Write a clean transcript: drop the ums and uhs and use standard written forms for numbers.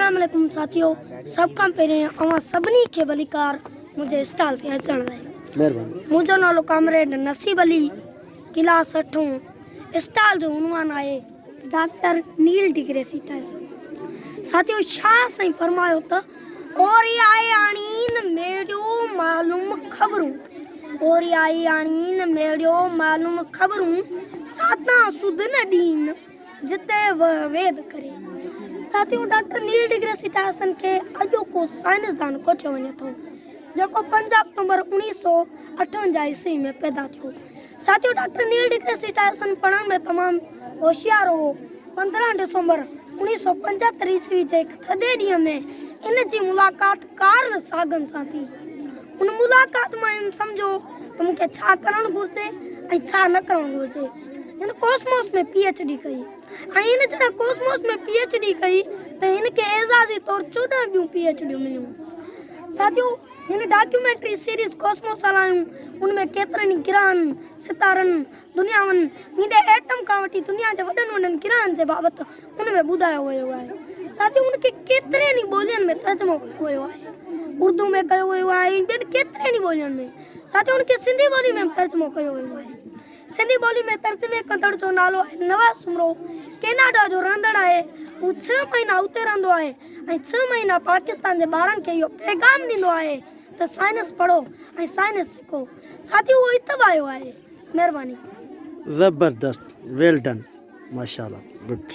अस्सलाम वालेकुम साथियों, सब काम पहिरें अवां सभिनी खे भलीकार मुंहिंजे स्टॉल ते अचण लाइ। महिरबानी। मुंहिंजो नालो कामरेड नसीब अली, क्लास 8। स्टॉल जो उनवान आहे डॉक्टर नील डिग्री टाइसन। साथियों छा साईं फरमायो त और आई आनीन मेरियो मालूम खबरूं, और आई आनीन मेरियो मालूम खबरूं, साता सुध न दीन जिते वेद करे। साथियों डॉक्टर नील डिग्री टाइसन के अॼो को साइंसदान कोचो वञे थो, जेको 5 अक्टूबर 1958 ईस्वी में पैदा थियो। साथियों डॉक्टर नील डिग्री टाइसन पढ़ण में तमामु होशियार हो। 15 दिसंबर 1975 ईस्वी जे थधे ॾींहं में इन जी मुलाक़ात कार्ल सागन सां थी। उन मुलाक़ात में इन सम्झो त मूंखे छा करणु घुरिजे ऐं छा न करणु घुरिजे। हिन कॉस्मोस में पीएचडी कई ऐं हिन जॾहिं कॉस्मोस में पीएचडी कई त हिनखे एज़ाज़ी तौर 14 ॿियूं पीएचडियूं मिलियूं। साथियों हिन डॉक्यूमेंट्री सीरीज़ कॉस्मोस हलायूं, उनमें केतिरनि ग्रहनि, सितारनि, दुनियाउनि, मींदे एटम खां वठी दुनिया जे वॾनि वॾनि ग्रहनि जे बाबति उनमें ॿुधायो वियो आहे। साथियों उनखे केतिरनि ॿोलियुनि में तर्जुमो कयो वियो आहे। उर्दू में कयो वियो आहे, ॿियनि केतिरनि ॿोलियुनि में। साथियों उनखे सिंधी ॿोली में तर्जुमो कयो वियो आहे। सिंधी ॿोली में तर्जुमे कंदड़ जो नालो आहे नवाज़ सुमरो। कैनेडा जो रहंदड़ आहे। हू 6 महीना उते रहंदो आहे ऐं 6 महीना पाकिस्तान जे ॿारनि खे इहो पैगाम ॾींदो आहे त साइंस पढ़ो ऐं साइंस सिखो। साथियों उहो हिते आयो आहे। महिरबानी। ज़बरदस्त, वेल डन, माशाल्लाह, गुड।